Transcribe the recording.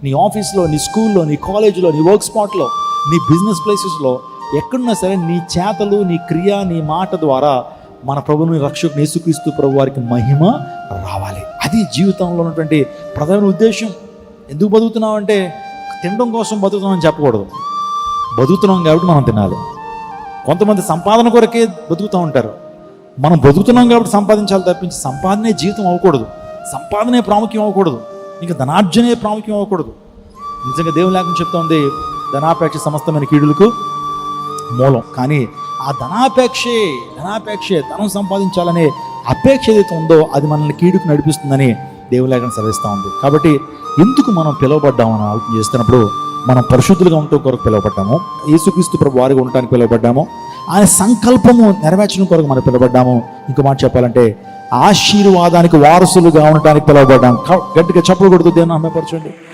నీ ఆఫీస్లో, నీ స్కూల్లో, నీ కాలేజీలో, నీ వర్క్ స్పాట్లో, నీ బిజినెస్ ప్లేసెస్లో ఎక్కడున్నా సరే నీ చేతలు, నీ క్రియ, నీ మాట ద్వారా మన ప్రభుని రక్షకుని యేసుక్రీస్తు ప్రభు వారికి మహిమ రావాలి. అది జీవితంలో ఉన్నటువంటి ప్రధాన ఉద్దేశం. ఎందుకు బతుకుతున్నాం అంటే తినడం కోసం బతుకుతున్నాం అని చెప్పకూడదు. బతుకుతున్నాం కాబట్టి మనం తినాలి. కొంతమంది సంపాదన కొరకే బతుకుతూ ఉంటారు. మనం బతుకుతున్నాం కాబట్టి సంపాదించాలి తప్పించి సంపాదనే జీవితం అవ్వకూడదు, సంపాదనే ప్రాముఖ్యం అవ్వకూడదు, ఇంకా ధనార్జనే ప్రాముఖ్యం అవ్వకూడదు. నిజంగా దేవుని లేఖనం చెప్తా ఉంది, ధనాపేక్ష సమస్తమైన కీడులకు మూలం. కానీ ఆ ధనాపేక్షే ధనం సంపాదించాలనే అపేక్ష ఏదైతే ఉందో అది మనల్ని కీడుకు నడిపిస్తుందని దేవుని లేఖనం సెలవిస్తూ ఉంది. కాబట్టి ఎందుకు మనం పిలువబడ్డామని ఆలోచన చేస్తున్నప్పుడు మనం పరిశుద్ధులుగా ఉండటం కొరకు పిలువబడ్డాము, యేసుక్రీస్తు ప్రభు వారిగా ఉండటానికి పిలువబడ్డాము, ఆయన సంకల్పము నెరవేర్చడం కొరకు మనం పిలువబడ్డాము. ఇంకో మాట చెప్పాలంటే ఆశీర్వాదానికి వారసులుగా ఉండటానికి పిలువబడ్డాము. గట్టిగా చప్పలు కొడుతూ దేవుని మహిమపరచండి.